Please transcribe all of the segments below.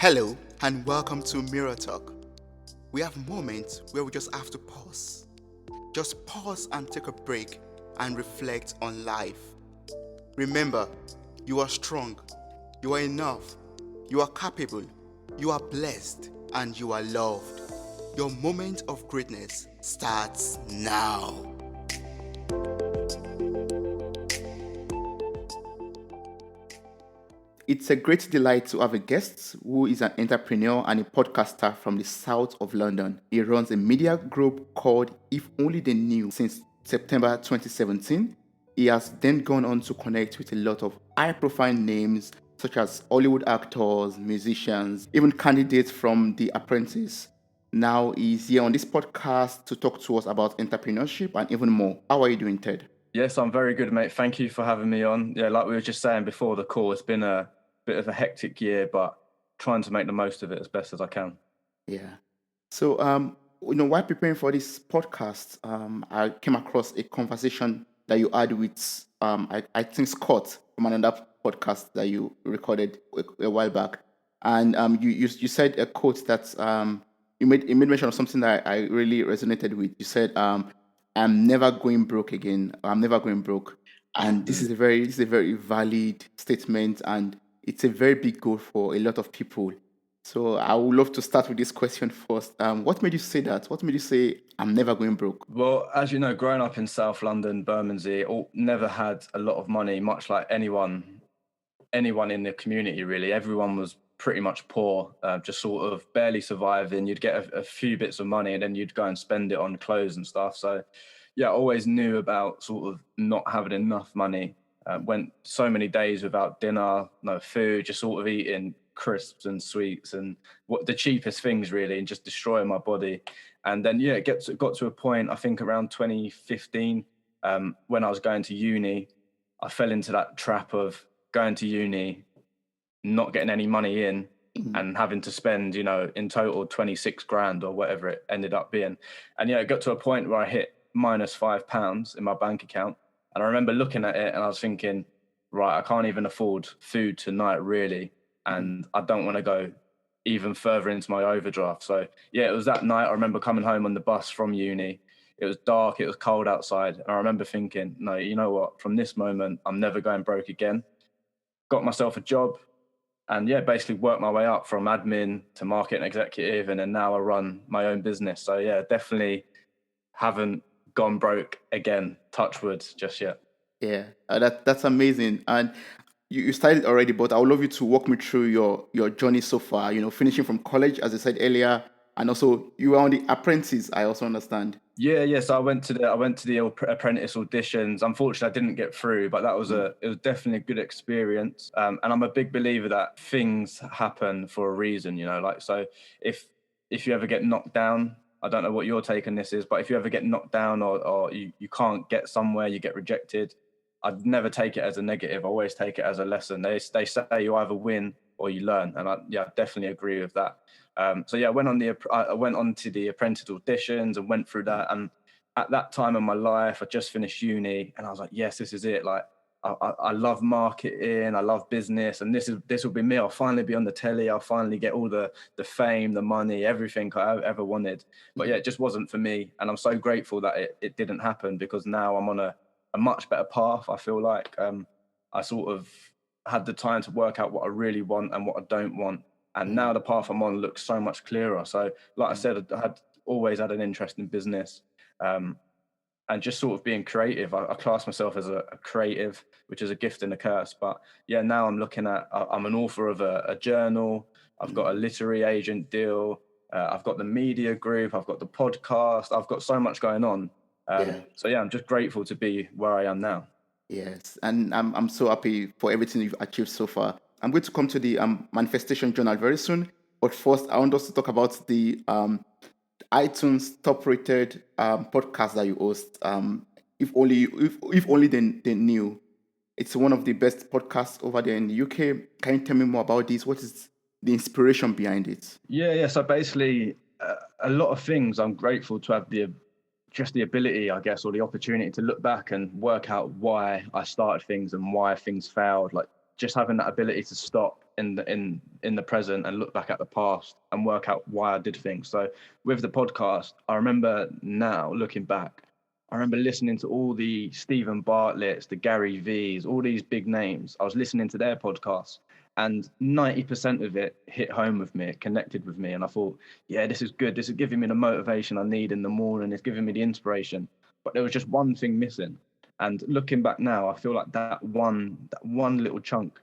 Hello and welcome to Mirror Talk. We have moments where we just have to pause. Just pause and take a break and reflect on life. Remember, you are strong, you are enough, you are capable, you are blessed, and you are loved. Your moment of greatness starts now. It's a great delight to have a guest who is an entrepreneur and a podcaster from the south of London. He runs a media group called If Only They Knew since September 2017. He has then gone on to connect with a lot of high profile names such as Hollywood actors, musicians, even candidates from The Apprentice. Now he's here on this podcast to talk to us about entrepreneurship and even more. How are you doing, Ted? Yes, I'm very good, mate. Thank you for having me on. Yeah, like we were just saying before the call, it's been a bit of a hectic year, but trying to make the most of it as best as I can. Yeah. So, while preparing for this podcast, I came across a conversation that you had with, I think Scott from another podcast that you recorded a while back, and you said a quote that you made mention of something that I really resonated with. You said, "I'm never going broke again. I'm never going broke," and this is a very valid statement, and it's a very big goal for a lot of people. So I would love to start with this question first. What made you say that? What made you say I'm never going broke? Well, as you know, growing up in South London, Bermondsey, never had a lot of money, much like anyone in the community, really. Everyone was pretty much poor, just sort of barely surviving. You'd get a few bits of money and then you'd go and spend it on clothes and stuff. So, yeah, I always knew about sort of not having enough money. Went so many days without dinner, no food, just sort of eating crisps and sweets and what the cheapest things really, and just destroying my body. And then yeah, got to a point I think around 2015 when I was going to uni. I fell into that trap of going to uni, not getting any money in, Mhm. and having to spend, in total 26 grand or whatever it ended up being. And yeah, it got to a point where I hit minus £5 in my bank account. And I remember looking at it and I was thinking, right, I can't even afford food tonight, really. Mhm. And I don't want to go even further into my overdraft. So yeah, it was that night. I remember coming home on the bus from uni. It was dark, it was cold outside. And I remember thinking, no, you know what? From this moment, I'm never going broke again. Got myself a job, and yeah, basically worked my way up from admin to marketing executive, and then now I run my own business. So yeah, definitely haven't gone broke again, touch wood, just yet. Yeah, that's amazing. And you started already, but I would love you to walk me through your journey so far. Finishing from college, as I said earlier, and also you were on the Apprentice. I also understand. Yeah. So I went to the Apprentice auditions. Unfortunately, I didn't get through, but it was definitely a good experience. And I'm a big believer that things happen for a reason. Like, so if if you ever get knocked down, I don't know what your take on this is, but if you ever get knocked down or you can't get somewhere, you get rejected, I'd never take it as a negative. I always take it as a lesson. They say you either win or you learn, and I definitely agree with that. So yeah, I went on to the Apprentice auditions and went through that. And at that time in my life, I just finished uni, and I was like, yes, this is it. Like, I love marketing, I love business, and this will be me. I'll finally be on the telly. I'll finally get all the fame, the money, everything I ever wanted. But yeah, Mhm. it just wasn't for me, and I'm so grateful that it didn't happen, because now I'm on a much better path. I feel like I sort of had the time to work out what I really want and what I don't want, and now Mhm. the path I'm on looks so much clearer. So, like I Mhm. said, I had always had an interest in business, um, and just sort of being creative. I class myself as a creative, which is a gift and a curse. But yeah, now I'm looking at. I'm an author of a journal. I've got a Mhm. literary agent deal. I've got the media group. I've got the podcast. I've got so much going on. Yeah. So yeah, I'm just grateful to be where I am now. Yes, and I'm so happy for everything you've achieved so far. I'm going to come to the manifestation journal very soon, but first I want us to talk about the iTunes top rated podcast that you host. If only they knew. It's one of the best podcasts over there in the UK. Can you tell me more about this? What is the inspiration behind it? Yeah. So basically, a lot of things I'm grateful to have the ability, I guess, or the opportunity to look back and work out why I started things and why things failed. Like, just having that ability to stop in the present and look back at the past and work out why I did things. So with the podcast, I remember now looking back, I remember listening to all the Stephen Bartlett's, the Gary V's, all these big names. I was listening to their podcasts, and 90% of it hit home with me. It connected with me, and I thought, yeah, this is good. This is giving me the motivation I need in the morning. It's giving me the inspiration. But there was just one thing missing. And looking back now, I feel like that one little chunk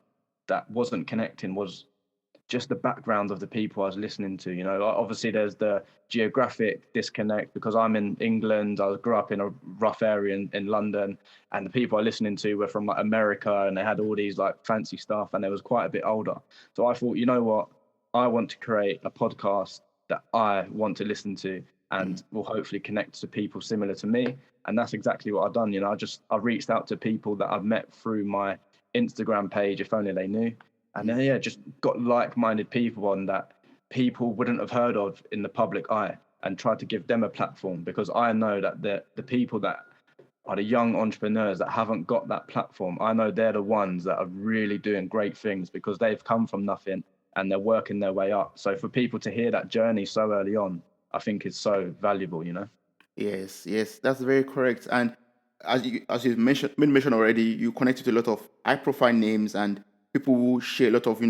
that wasn't connecting was just the background of the people I was listening to. You know, obviously there's the geographic disconnect because I'm in England. I grew up in a rough area in London, and the people I was listening to were from like America, and they had all these like fancy stuff, and they was quite a bit older. So I thought, you know what, I want to create a podcast that I want to listen to and will hopefully connect to people similar to me. And that's exactly what I've done. You know, I reached out to people that I've met through my Instagram page, if only they knew. And then, yeah, just got like-minded people on that people wouldn't have heard of in the public eye, and tried to give them a platform, because I know that the people that are the young entrepreneurs that haven't got that platform, I know they're the ones that are really doing great things because they've come from nothing and they're working their way up. So for people to hear that journey so early on, I think is so valuable, you know? Yes, yes, that's very correct. And as you mentioned already, you connect with a lot of high profile names and people who share a lot of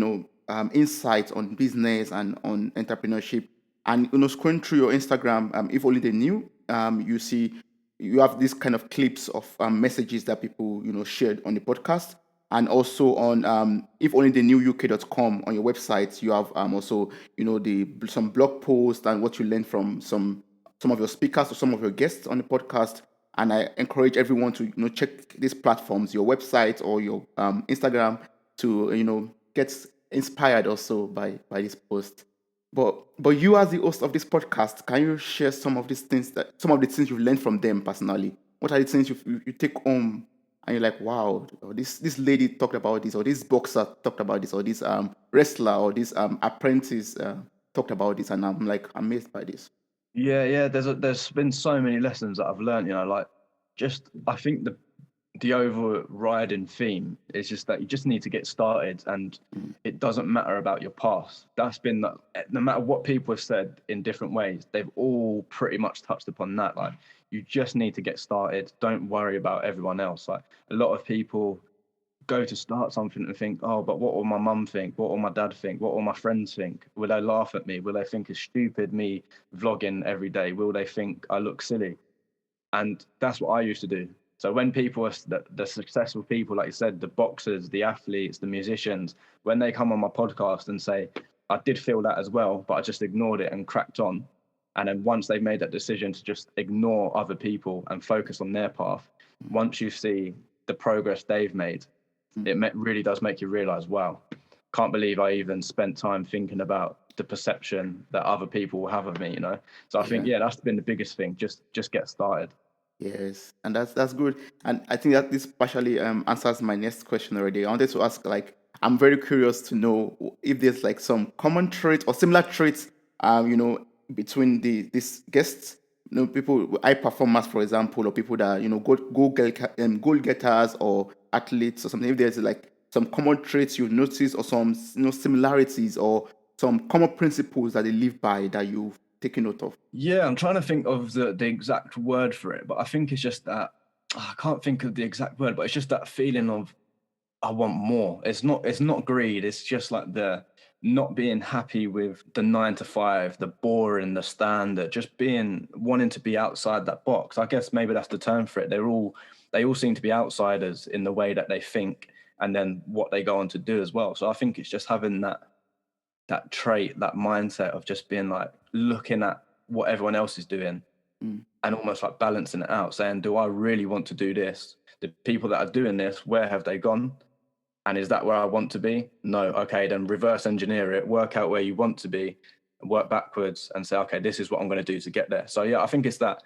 insights on business and on entrepreneurship. And scrolling through your Instagram, if only they knew, you see you have this kind of clips of messages that people shared on the podcast, and also on if only they knew uk.com on your website. You have also the some blog posts and what you learned from some of your speakers or some of your guests on the podcast. And I encourage everyone to check these platforms, your website or your Instagram, to get inspired also by this post. But you, as the host of this podcast, can you share some of the things you've learned from them personally? What are the things you take home and you're like, wow, or this lady talked about this, or this boxer talked about this, or this wrestler, or this apprentice talked about this, and I'm like amazed by this. Yeah. There's been so many lessons that I've learned, you know, like just I think the overriding theme is just that you just need to get started, and Mm, it doesn't matter about your past. That's been no matter what people have said in different ways, they've all pretty much touched upon that. Like, you just need to get started. Don't worry about everyone else. Like, a lot of people go to start something and think, oh, but what will my mum think? What will my dad think? What will my friends think? Will they laugh at me? Will they think it's stupid me vlogging every day? Will they think I look silly? And that's what I used to do. So when people are the successful people, like you said, the boxers, the athletes, the musicians, when they come on my podcast and say, I did feel that as well, but I just ignored it and cracked on. And then once they've made that decision to just ignore other people and focus on their path, once you see the progress they've made, mm, it really does make you realize, wow, can't believe I even spent time thinking about the perception that other people will have of me, you know? So I think, yeah. yeah, that's been the biggest thing. Just get started. Yes, and that's good. And I think that this partially answers my next question already. I wanted to ask, like, I'm very curious to know if there's like some common traits or similar traits, between these guests. People, high performers, for example, or people that goal getters or athletes or something. If there's like some common traits you've noticed, or some similarities, or some common principles that they live by that you've taken note of. Yeah, I'm trying to think of the exact word for it, but I think it's just that I can't think of the exact word, but it's just that feeling of I want more. It's not greed. It's just like the not being happy with the 9 to 5, the boring, the standard, just being wanting to be outside that box. I guess maybe that's the term for it. They all seem to be outsiders in the way that they think and then what they go on to do as well. So I think it's just having that trait, that mindset of just being like looking at what everyone else is doing Mm, and almost like balancing it out, saying, do I really want to do this? The people that are doing this, where have they gone? And is that where I want to be? No. Okay, then reverse engineer it, work out where you want to be, and work backwards and say, okay, this is what I'm going to do to get there. So yeah, I think it's that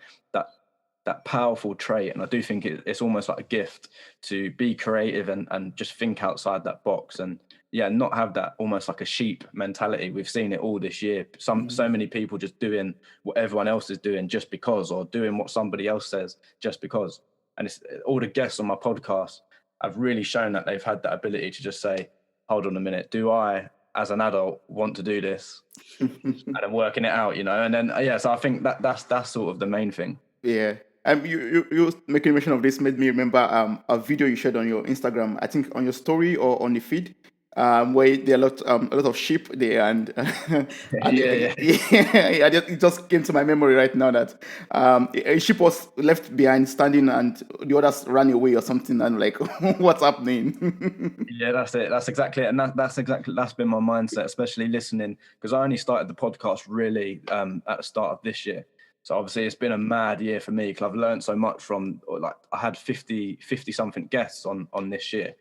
that powerful trait. And I do think it's almost like a gift to be creative and just think outside that box, and yeah, not have that almost like a sheep mentality. We've seen it all this year. So mm, many people just doing what everyone else is doing just because, or doing what somebody else says just because. And it's all the guests on my podcast have really shown that they've had that ability to just say, hold on a minute, do I as an adult want to do this, and then working it out, and then so I think that's sort of the main thing. Yeah. You making mention of this made me remember a video you shared on your Instagram, I think on your story or on the feed, where there are a lot of sheep there, and and Yeah, yeah. yeah, it just came to my memory right now that a sheep was left behind standing and the others ran away or something, and like what's happening? Yeah, that's it. That's exactly it. And that's been my mindset, especially listening, because I only started the podcast really at the start of this year. So obviously it's been a mad year for me because I've learned so much from, like, I had 50 something guests on this year,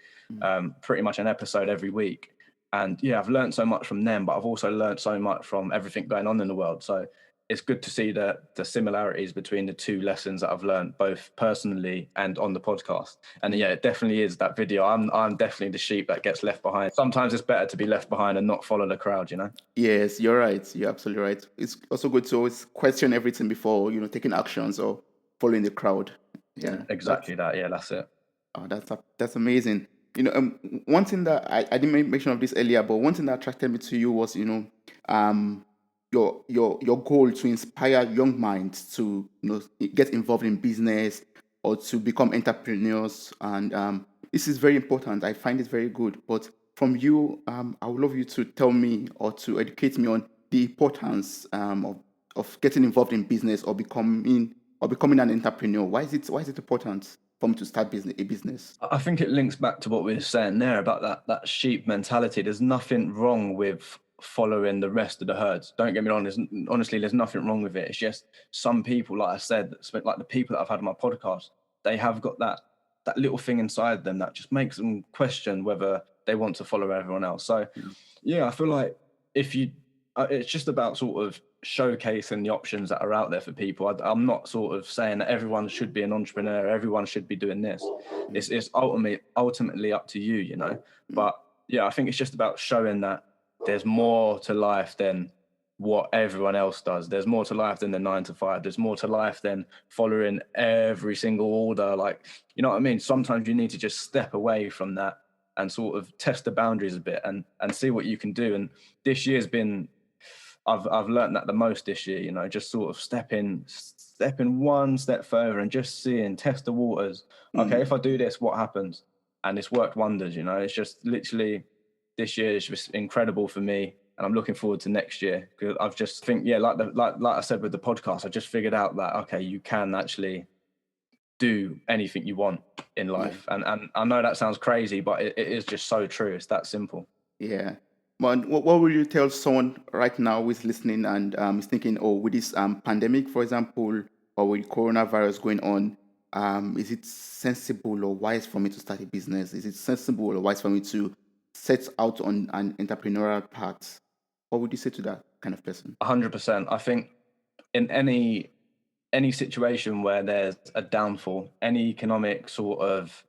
pretty much an episode every week. And yeah, I've learned so much from them, but I've also learned so much from everything going on in the world. So it's good to see the similarities between the two lessons that I've learned, both personally and on the podcast. And yeah, it definitely is that video. I'm definitely the sheep that gets left behind. Sometimes it's better to be left behind and not follow the crowd, Yes, you're right. You're absolutely right. It's also good to always question everything before, taking actions or following the crowd. Yeah, Exactly that. Yeah, that's it. that's amazing. One thing that I didn't mention of this earlier, but one thing that attracted me to you was, um, your goal to inspire young minds to, get involved in business or to become entrepreneurs, and this is very important. I find it very good. But from you, I would love you to tell me or to educate me on the importance of getting involved in business or becoming an entrepreneur. Why is it important for me to start a business? I think it links back to what we were saying there about that sheep mentality. There's nothing wrong with following the rest of the herds. Don't get me wrong. Honestly, there's nothing wrong with it. It's just some people, like I said, like the people that I've had on my podcast, they have got that little thing inside them that just makes them question whether they want to follow everyone else. So Mm, yeah, I feel like if you, it's just about sort of showcasing the options that are out there for people. I'm not sort of saying that everyone should be an entrepreneur, everyone should be doing this. mm, It's ultimately up to you. mm, But yeah, I think it's just about showing that there's more to life than what everyone else does. There's more to life than the 9 to 5. There's more to life than following every single order. Like, you know what I mean? Sometimes you need to just step away from that and sort of test the boundaries a bit and see what you can do. And this year's been, I've learned that the most this year, just sort of stepping one step further and just test the waters. Okay, mm. if I do this, what happens? And it's worked wonders. It's just literally, this year is just incredible for me, and I'm looking forward to next year because I've just think, yeah, like I said with the podcast, I just figured out that okay, you can actually do anything you want in Yeah. life, and I know that sounds crazy, but it is just so true. It's that simple. Yeah. But what will you tell someone right now who is listening and is thinking, oh, with this pandemic, for example, or with coronavirus going on, is it sensible or wise for me to start a business? Is it sensible or wise for me to set out on an entrepreneurial path? What would you say to that kind of person? 100%. I think in any situation where there's a downfall, any economic sort of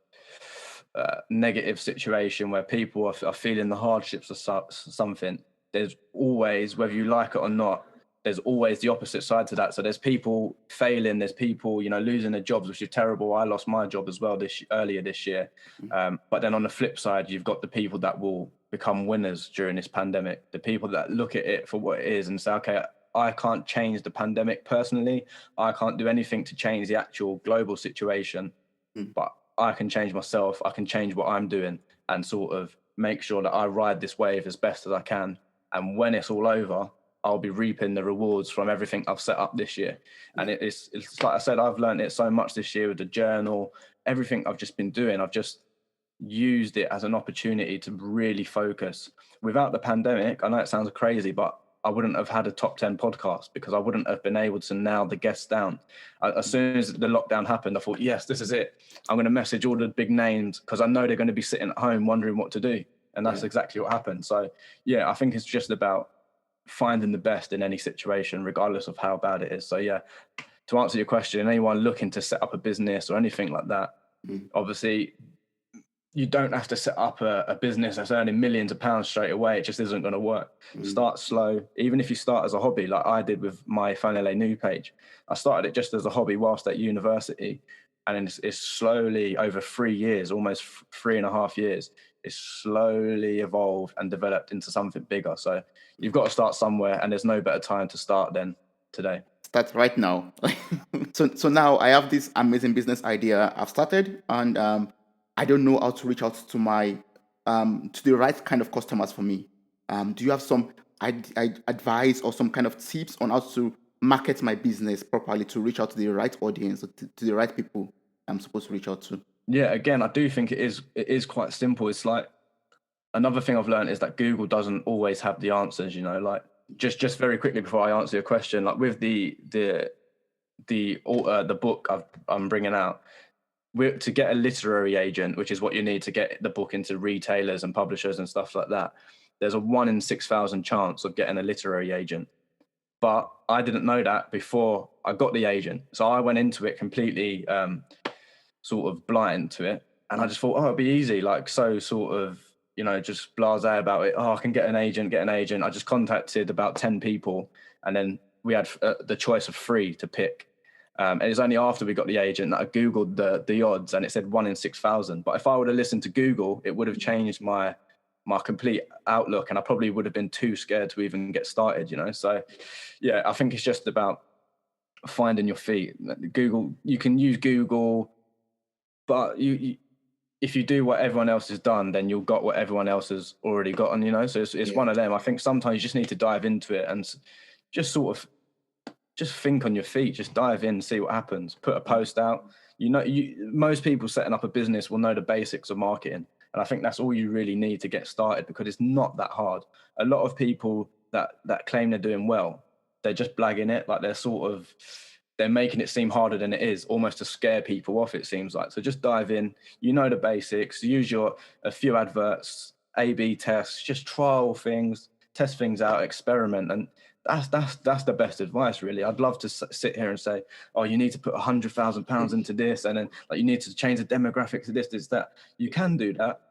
negative situation where people are feeling the hardships of something, there's always, whether you like it or not, there's always the opposite side to that. So there's people failing, there's people, losing their jobs, which is terrible. I lost my job as well earlier this year. But then on the flip side, you've got the people that will become winners during this pandemic, the people that look at it for what it is and say, okay, I can't change the pandemic personally. I can't do anything to change the actual global situation, Mm, but I can change myself. I can change what I'm doing and sort of make sure that I ride this wave as best as I can. And when it's all over, I'll be reaping the rewards from everything I've set up this year. And yeah. it's like I said, I've learned it so much this year with the journal, everything I've just been doing. I've just used it as an opportunity to really focus. Without the pandemic, I know it sounds crazy, but I wouldn't have had a top 10 podcast because I wouldn't have been able to nail the guests down. As Mm, soon as the lockdown happened, I thought, yes, this is it. I'm going to message all the big names because I know they're going to be sitting at home wondering what to do. And that's yeah. exactly what happened. So, yeah, I think it's just about finding the best in any situation, regardless of how bad it is. So, yeah, to answer your question, anyone looking to set up a business or anything like that, Mm, obviously you don't have to set up a business that's earning millions of pounds straight away. It just isn't going to work. mm, Start slow. Even if you start as a hobby, like I did with my Fanele New page, I started it just as a hobby whilst at university. And it's slowly over 3 years, almost 3.5 years, it's slowly evolved and developed into something bigger. So you've got to start somewhere, and there's no better time to start than today. Start right now. So now I have this amazing business idea I've started, and I don't know how to reach out to my to the right kind of customers for me. Do you have some advice or some kind of tips on how to market my business properly to reach out to the right audience, or to the right people I'm supposed to reach out to? Yeah, again, I do think it is quite simple. It's like, another thing I've learned is that Google doesn't always have the answers, you know, like, just very quickly before I answer your question, like with the book I'm bringing out, to get a literary agent, which is what you need to get the book into retailers and publishers and stuff like that, there's a 1 in 6,000 chance of getting a literary agent. But I didn't know that before I got the agent. So I went into it completely sort of blind to it. And I just thought, oh, it'd be easy, like, so sort of, just blasé about it. Oh, I can get an agent. I just contacted about 10 people, and then we had the choice of 3 to pick. And it's only after we got the agent that I Googled the odds, and it said 1 in 6,000. But if I would have listened to Google, it would have changed my complete outlook, and I probably would have been too scared to even get started, So yeah, I think it's just about finding your feet. Google, you can use Google, but if you do what everyone else has done, then you'll got what everyone else has already gotten, So it's Yeah. one of them. I think sometimes you just need to dive into it and just sort of just think on your feet, just dive in, see what happens, put a post out. Most people setting up a business will know the basics of marketing. And I think that's all you really need to get started, because it's not that hard. A lot of people that claim they're doing well, they're just blagging it. Like, they're making it seem harder than it is, almost to scare people off, it seems like. So just dive in, the basics, use a few adverts, A/B tests, just trial things, test things out, experiment. And that's the best advice, really. I'd love to sit here and say, oh, you need to put £100,000 into this, and then, like, you need to change the demographics of this, that. You can do that,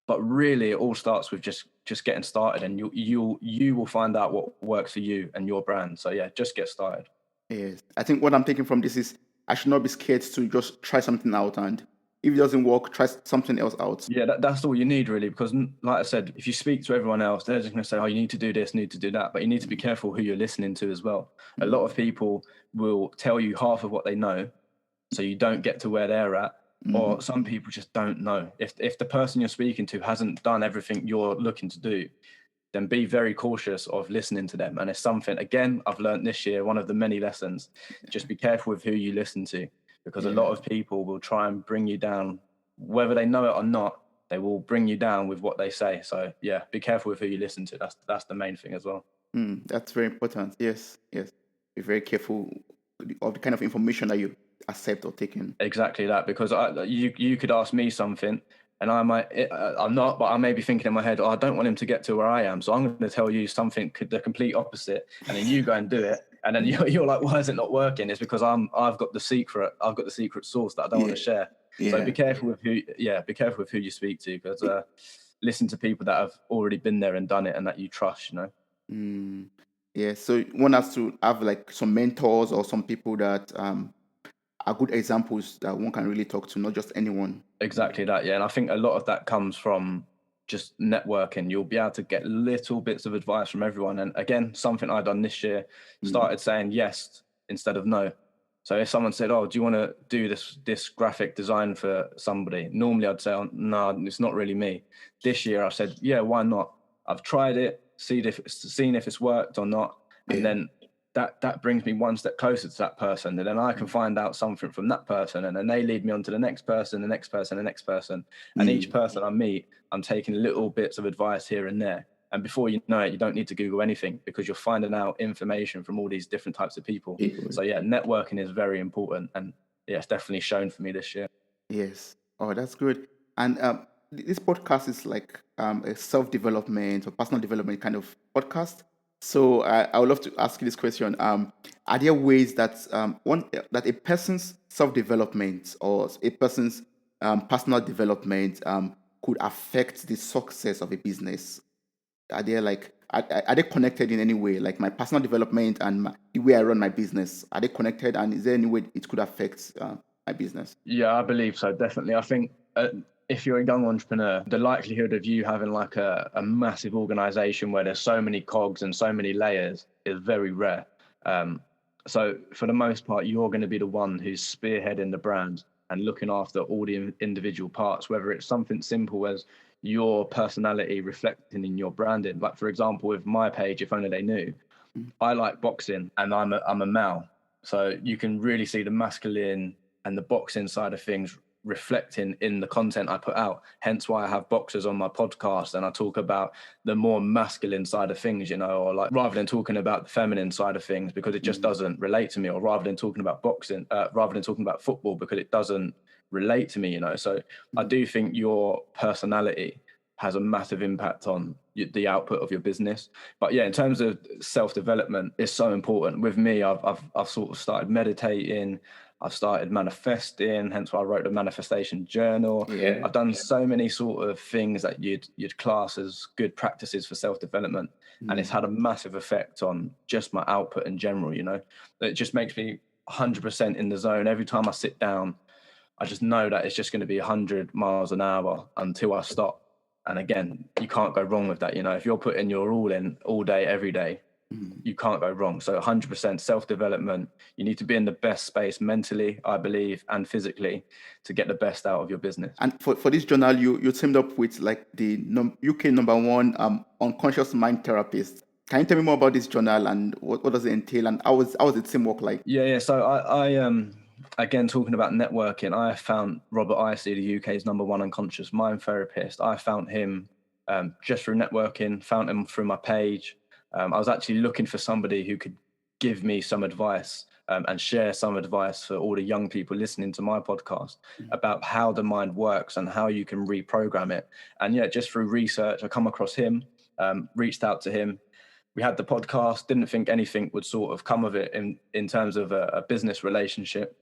but really it all starts with just getting started, and you will find out what works for you and your brand. So yeah, just get started. Yes. I think what I'm taking from this is I should not be scared to just try something out, and if it doesn't work, try something else out. Yeah, that's all you need, really, because, like I said, if you speak to everyone else, they're just going to say, oh, you need to do this, need to do that. But you need to be careful who you're listening to as well. A lot of people will tell you half of what they know, so you don't get to where they're at. Or some people just don't know. If the person you're speaking to hasn't done everything you're looking to do, then be very cautious of listening to them. And it's something, again, I've learned this year, one of the many lessons. Just be careful with who you listen to, because a lot of people will try and bring you down, whether they know it or not. They will bring you down with what they say. So yeah, be careful with who you listen to. That's the main thing as well. That's very important. Yes, yes. Be very careful of the kind of information that you accept or take in. Exactly that, because you could ask me something, and I'm not, but I may be thinking in my head, oh, I don't want him to get to where I am, so I'm going to tell you something the complete opposite, and then you go and do it, and then you're like, why is it not working? It's because I've got the secret sauce that I don't want to share. So be careful with who you speak to, because listen to people that have already been there and done it, and that you trust. Yeah. So one has to have like some mentors or some people that are good examples that one can really talk to, not just anyone. Exactly that, yeah. And I think a lot of that comes from just networking. You'll be able to get little bits of advice from everyone. And again, something I've done this year, started saying yes instead of no. So if someone said, oh, do you want to do this graphic design for somebody? Normally I'd say, oh, no, it's not really me. This year I said, yeah, why not? I've tried it, seen if it's worked or not. And then that brings me one step closer to that person, and then I can find out something from that person, and then they lead me on to the next person, the next person, the next person. And each person I meet, I'm taking little bits of advice here and there. And before you know it, you don't need to Google anything, because you're finding out information from all these different types of people. So yeah, networking is very important, and yeah, it's definitely shown for me this year. Yes. Oh, that's good. And this podcast is like a self-development or personal development kind of podcast. So I would love to ask you this question. Are there ways that that a person's self-development or a person's personal development could affect the success of a business? Are they like are they connected in any way? Like my personal development and the way I run my business, are they connected? And is there any way it could affect my business? Yeah, I believe so, definitely. I think if you're a young entrepreneur, the likelihood of you having like a massive organization where there's so many cogs and so many layers is very rare. So for the most part, you're going to be the one who's spearheading the brand and looking after all the individual parts, whether it's something simple as your personality reflecting in your branding. Like, for example, with my page, If Only They Knew, I like boxing and I'm a male. So you can really see the masculine and the boxing side of things reflecting in the content I put out. Hence why I have boxers on my podcast and I talk about the more masculine side of things, or like rather than talking about the feminine side of things because it just doesn't relate to me, or rather than talking about boxing, rather than talking about football because it doesn't relate to me, So I do think your personality has a massive impact on the output of your business. But yeah, in terms of self-development, it's so important. With me, I've sort of started meditating. I've started manifesting, hence why I wrote the manifestation journal. Yeah. I've done so many sort of things that you'd class as good practices for self-development. And it's had a massive effect on just my output in general, It just makes me 100% in the zone. Every time I sit down, I just know that it's just going to be 100 miles an hour until I stop. And again, you can't go wrong with that. If you're putting your all in all day, every day, you can't go wrong. So 100% self-development. You need to be in the best space mentally, I believe, and physically to get the best out of your business. And for this journal, you teamed up with like the UK #1 unconscious mind therapist. Can you tell me more about this journal and what does it entail and how was the teamwork like? Yeah. So I again, talking about networking, I found Robert Icey, the UK's #1 unconscious mind therapist. I found him just through networking, found him through my page. I was actually looking for somebody who could give me some advice and share some advice for all the young people listening to my podcast about how the mind works and how you can reprogram it. And yeah, just through research, I come across him, reached out to him. We had the podcast, didn't think anything would sort of come of it in terms of a business relationship.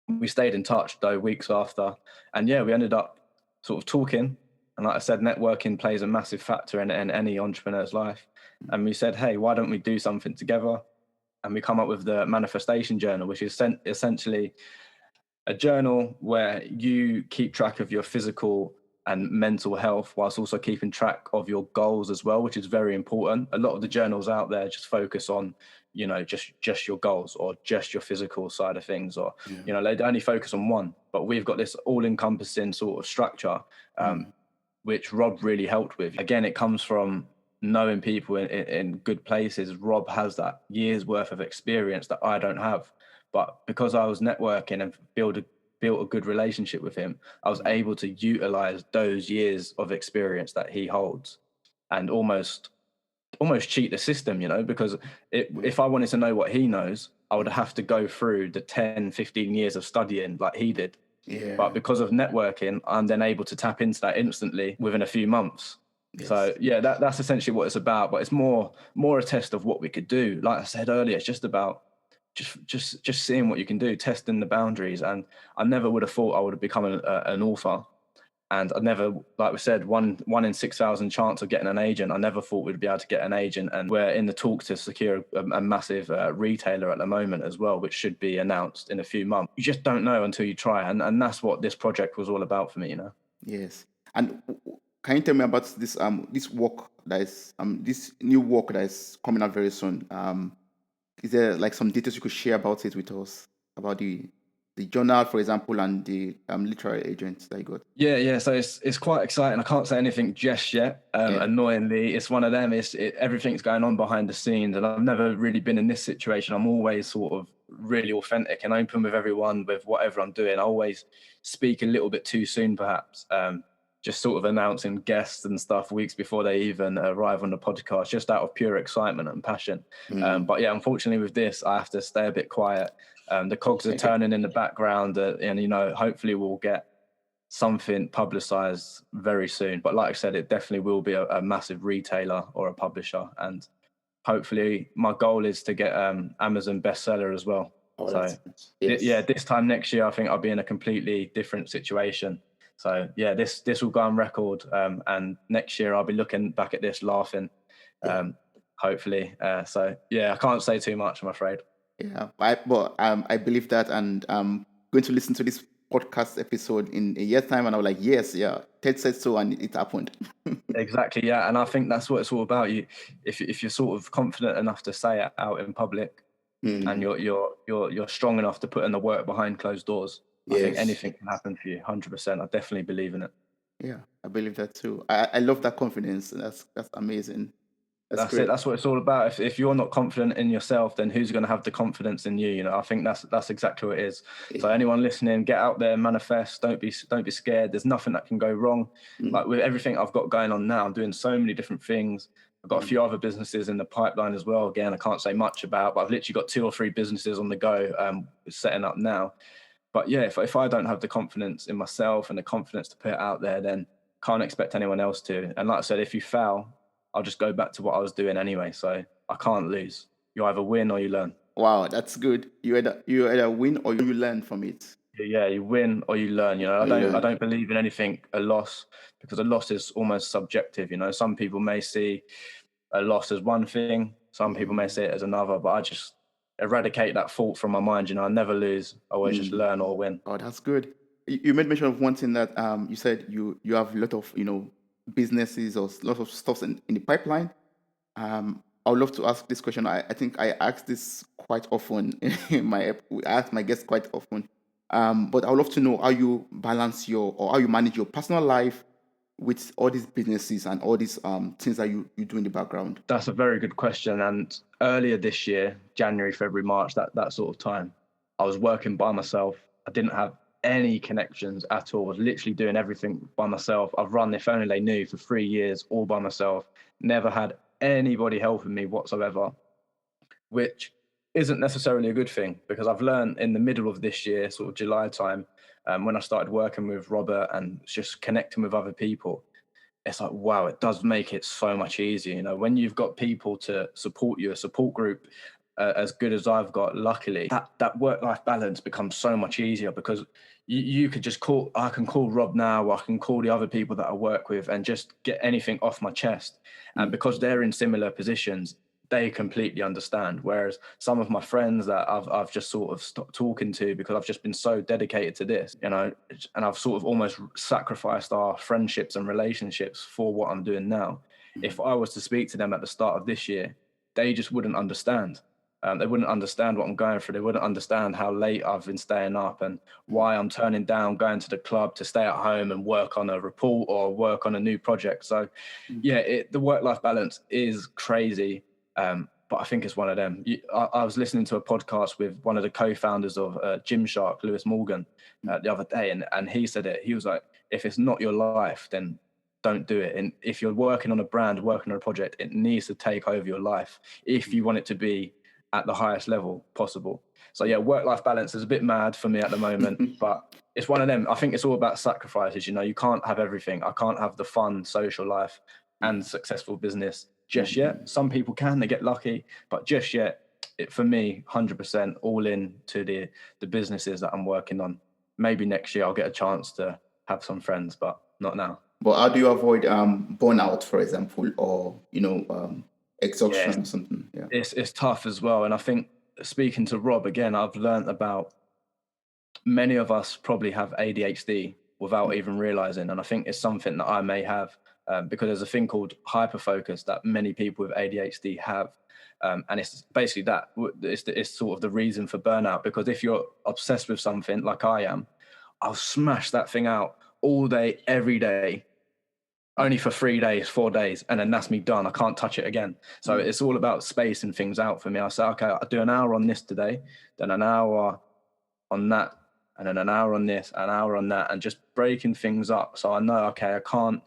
We stayed in touch though weeks after, and yeah, we ended up sort of talking. And like I said, networking plays a massive factor in any entrepreneur's life. And we said, hey, why don't we do something together? And we come up with the manifestation journal, which is essentially a journal where you keep track of your physical and mental health whilst also keeping track of your goals as well, which is very important. A lot of the journals out there just focus on, just your goals or just your physical side of things, or, they only focus on one. But we've got this all-encompassing sort of structure, which Rob really helped with. Again, it comes from knowing people in good places. Rob has that years worth of experience that I don't have. But because I was networking and built a good relationship with him, I was able to utilize those years of experience that he holds and almost cheat the system, because if I wanted to know what he knows, I would have to go through the 10, 15 years of studying like he did. Yeah. But because of networking, I'm then able to tap into that instantly within a few months. Yes. So yeah, that's essentially what it's about. But it's more a test of what we could do. Like I said earlier, it's just about just seeing what you can do, testing the boundaries. And I never would have thought I would have become an author. And I never, like we said, one in 6,000 chance of getting an agent. I never thought we'd be able to get an agent. And we're in the talks to secure a massive retailer at the moment as well, which should be announced in a few months. You just don't know until you try. And that's what this project was all about for me, Yes. And can you tell me about this work that is this new work that is coming out very soon? Is there like some details you could share about it with us, about the journal, for example, and the literary agents that you got? Yeah. So it's quite exciting. I can't say anything just yet. Annoyingly, it's one of them. Everything's going on behind the scenes, and I've never really been in this situation. I'm always sort of really authentic and open with everyone with whatever I'm doing. I always speak a little bit too soon, perhaps. Just sort of announcing guests and stuff weeks before they even arrive on the podcast, just out of pure excitement and passion. But yeah, unfortunately with this, I have to stay a bit quiet. The cogs are turning in the background, and hopefully we'll get something publicized very soon. But like I said, it definitely will be a massive retailer or a publisher, and hopefully my goal is to get Amazon bestseller as well. Yeah, this time next year I think I'll be in a completely different situation. So yeah, this will go on record, and next year I'll be looking back at this laughing, hopefully. So yeah, I can't say too much, I'm afraid. Yeah, I believe that, and I'm going to listen to this podcast episode in a year's time, and I was like, yes, yeah, Ted said so, and it happened. Exactly, yeah, and I think that's what it's all about. If you're sort of confident enough to say it out in public, and Mm, you're strong enough to put in the work behind closed doors, I think yes. anything can happen for you. 100%. I definitely believe in it. Yeah, I believe that too. I love that confidence. That's amazing. That's That's it. great. That's what it's all about. If you're not confident in yourself, then who's going to have the confidence in you? You know, I think that's exactly what it is. So Yeah. anyone listening, get out there, manifest. Don't be scared. There's nothing that can go wrong. Mm, Like with everything I've got going on now, I'm doing so many different things. I've got a mm. few other businesses in the pipeline as well. Again, I can't say much about, but I've literally got 2 or 3 businesses on the go, setting up now. But yeah, if I don't have the confidence in myself and the confidence to put it out there, then can't expect anyone else to. And like I said, if you fail, I'll just go back to what I was doing anyway. So I can't lose. You either win or you learn. Wow, that's good. You either win or you learn from it. Yeah, you win or you learn. You know, Or you I learn. don't believe in anything a loss, because a loss is almost subjective. You know, some people may see a loss as one thing, some people may Mm, see it as another. But I just eradicate that thought from my mind. You know, I never lose. I always just mm. learn or win. Oh, that's good. You made mention of one thing that you said you have a lot of businesses or lots of stuff in the pipeline. I would love to ask this question. I think I ask this quite often in I ask my guests quite often. But I would love to know how you balance or how you manage your personal life with all these businesses and all these things that you do in the background. That's a very good question. And earlier this year, January, February, March, that sort of time, I was working by myself. I didn't have any connections at all. I was literally doing everything by myself. I've run If Only They Knew for 3 years all by myself. Never had anybody helping me whatsoever, which isn't necessarily a good thing, because I've learned in the middle of this year, sort of July time, when I started working with Robert and just connecting with other people, it's like, wow, it does make it so much easier. You know, when you've got people to support you, a support group as good as I've got, luckily, that work-life balance becomes so much easier, because you could just I can call Rob now, or I can call the other people that I work with and just get anything off my chest. And Mm, because they're in similar positions, they completely understand. Whereas some of my friends that I've just sort of stopped talking to, because I've just been so dedicated to this, you know, and I've sort of almost sacrificed our friendships and relationships for what I'm doing now. mm, If I was to speak to them at the start of this year, they just wouldn't understand. They wouldn't understand what I'm going through. They wouldn't understand how late I've been staying up and mm, why I'm turning down going to the club to stay at home and work on a report or work on a new project. So, mm. yeah, the work-life balance is crazy, but I think it's one of them. I was listening to a podcast with one of the co-founders of Gymshark, Lewis Morgan, the other day, and he said it. He was like, "If it's not your life, then don't do it. And if you're working on a brand, working on a project, it needs to take over your life if you want it to be at the highest level possible." So yeah, work-life balance is a bit mad for me at the moment, but it's one of them. I think it's all about sacrifices. You know, you can't have everything. I can't have the fun social life Yeah. and successful business just Mhm. yet. Some people can, they get lucky, but just yet, for me, 100% all in to the businesses that I'm working on. Maybe next year I'll get a chance to have some friends, but not now. But how do you avoid burnout, for example, or Yeah, exhaustion or something? Yeah. it's tough as well. And I think, speaking to Rob again, I've learned about, many of us probably have ADHD without even realizing. And I think it's something that I may have, because there's a thing called hyperfocus that many people with ADHD have. And it's basically that it's sort of the reason for burnout, because if you're obsessed with something like I am, I'll smash that thing out all day, every day, only for 3 days, 4 days, and then that's me done. I can't touch it again. So Mm, it's all about spacing things out for me. I say, okay, I'll do an hour on this today, then an hour on that, and then an hour on this, an hour on that, and just breaking things up. So I know, okay, I can't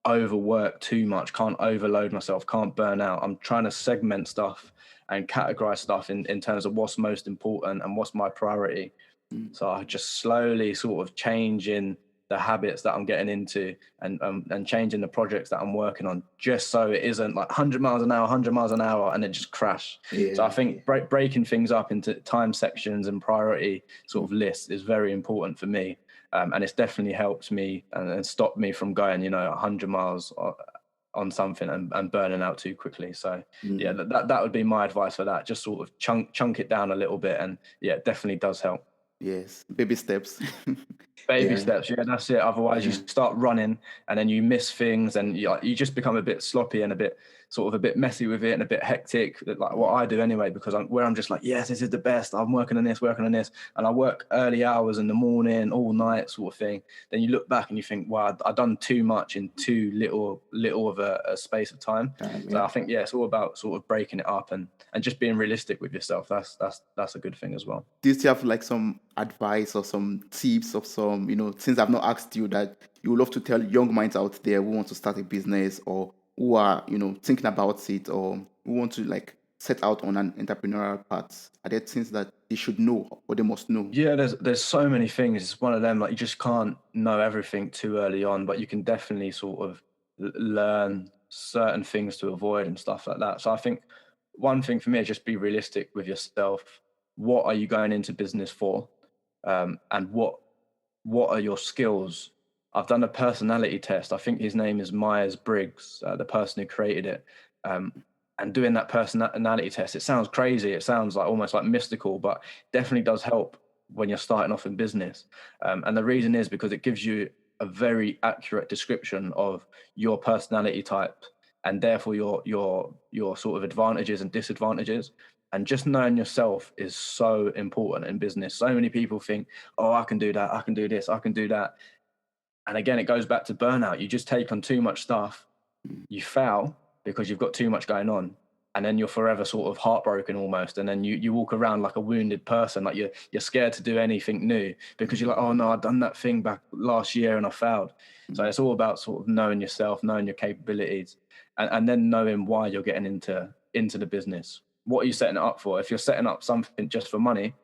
overwork too much, can't overload myself, can't burn out. I'm trying to segment stuff and categorize stuff in terms of what's most important and what's my priority. mm. So I just slowly sort of changing the habits that I'm getting into, and changing the projects that I'm working on, just so it isn't like 100 miles an hour, 100 miles an hour, and then just crash. So I Yeah. think breaking things up into time sections and priority sort Mm, of lists is very important for me. And it's definitely helped me and stopped me from going, 100 miles on something and burning out too quickly. So yeah, mm. that would be my advice for that. Just sort of chunk it down a little bit, and yeah, it definitely does help. Yes, baby steps. Baby Yeah, steps, yeah, that's it. Otherwise, you yeah, start running and then you miss things, and you just become a bit sloppy and a bit sort of a bit messy with it and a bit hectic. Like what I do anyway, because I'm just like, yes, this is the best. I'm working on this, and I work early hours in the morning, all night, sort of thing. Then you look back and you think, wow, I've done too much in too little of a space of time. So yeah. I think, yeah, it's all about sort of breaking it up and just being realistic with yourself. That's a good thing as well. Do you still have like some advice or some tips of some, things I've not asked you that you would love to tell young minds out there who want to start a business or who are, thinking about it or who want to like set out on an entrepreneurial path? Are there things that they should know or they must know? Yeah, there's so many things. It's one of them, like you just can't know everything too early on, but you can definitely sort of learn certain things to avoid and stuff like that. So I think one thing for me is just be realistic with yourself. What are you going into business for? And what are your skills? I've done a personality test. I think his name is Myers-Briggs, the person who created it. Um, and doing that personality test, it sounds crazy. It sounds like almost like mystical, but definitely does help when you're starting off in business. And the reason is because it gives you a very accurate description of your personality type and therefore your sort of advantages and disadvantages. And just knowing yourself is so important in business. So many people think, oh, I can do that, I can do this, I can do that. And again, it goes back to burnout. You just take on too much stuff, you fail because you've got too much going on. And then you're forever sort of heartbroken almost. And then you walk around like a wounded person, like you're scared to do anything new because you're like, oh no, I've done that thing back last year and I failed. So it's all about sort of knowing yourself, knowing your capabilities, and then knowing why you're getting into the business. What are you setting it up for? If you're setting up something just for money,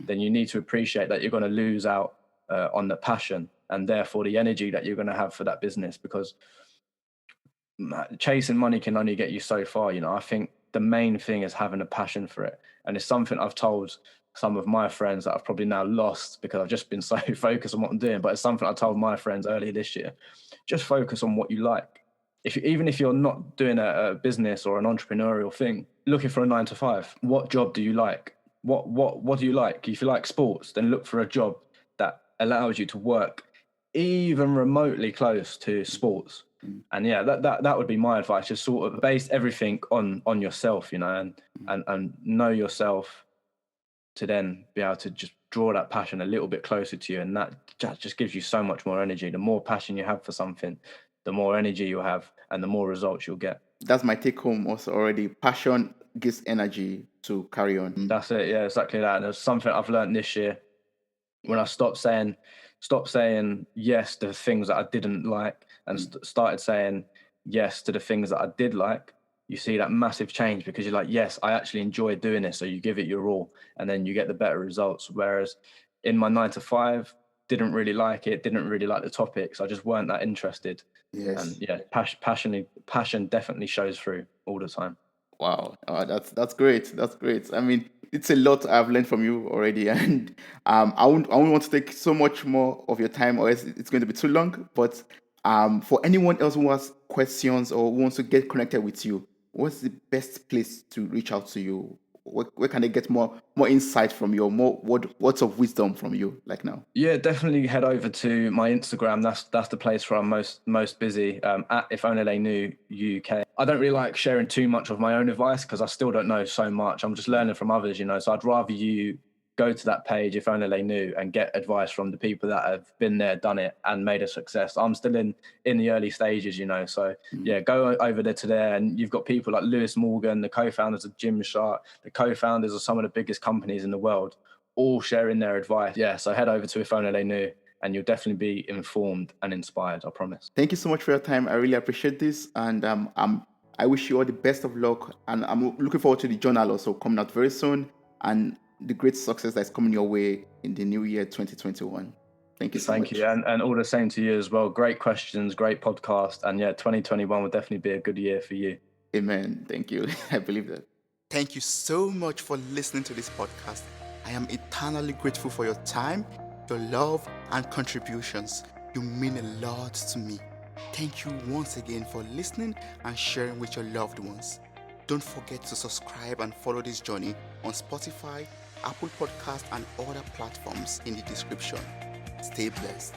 then you need to appreciate that you're going to lose out on the passion and therefore the energy that you're going to have for that business, because chasing money can only get you so far. I think the main thing is having a passion for it. And it's something I've told some of my friends that I've probably now lost because I've just been so focused on what I'm doing. But it's something I told my friends earlier this year. Just focus on what you like. Even if you're not doing a business or an entrepreneurial thing, looking for a 9 to 5, what job do you like? What do you like? If you like sports, then look for a job that allows you to work even remotely close to sports. Mm, And yeah, that would be my advice. Just sort of base everything on yourself, and know yourself to then be able to just draw that passion a little bit closer to you, and that just gives you so much more energy. The more passion you have for something, the more energy you have, and the more results you'll get. That's my take home also already. Passion gives energy to carry on. That's it. Yeah, exactly that. And there's something I've learned this year when I stopped saying yes to the things that I didn't like and started saying yes to the things that I did like. You see that massive change because you're like, yes, I actually enjoy doing this. So you give it your all and then you get the better results. Whereas in my 9 to 5, didn't really like it, didn't really like the topics. I just weren't that interested. And Yes. yeah, passion definitely shows through all the time. Wow, that's great. That's great. I mean, it's a lot I've learned from you already, and I won't want to take so much more of your time, or else it's going to be too long. But for anyone else who has questions or who wants to get connected with you, what's the best place to reach out to you? Where can they get more insight from you, or more words of wisdom from you, like now? Yeah, definitely head over to my Instagram. That's the place where I'm most busy. At If Only They Knew UK. I don't really like sharing too much of my own advice because I still don't know so much. I'm just learning from others. So I'd rather you go to that page, If Only They Knew, and get advice from the people that have been there, done it, and made a success. I'm still in the early stages. So Mm. yeah, go over there to there, and you've got people like Lewis Morgan, the co-founders of Gymshark, the co-founders of some of the biggest companies in the world, all sharing their advice. Yeah, so head over to If Only They Knew, and you'll definitely be informed and inspired, I promise. Thank you so much for your time. I really appreciate this, and I wish you all the best of luck. And I'm looking forward to the journal also coming out very soon, and the great success that's coming your way in the new year 2021. Thank you so Thank you. much. And all the same to you as well. Great questions, great podcast. And yeah, 2021 will definitely be a good year for you. Amen. Thank you. I believe that. Thank you so much for listening to this podcast. I am eternally grateful for your time, your love, and contributions. You mean a lot to me. Thank you once again for listening and sharing with your loved ones. Don't forget to subscribe and follow this journey on Spotify, Apple Podcast, and other platforms in the description. Stay blessed.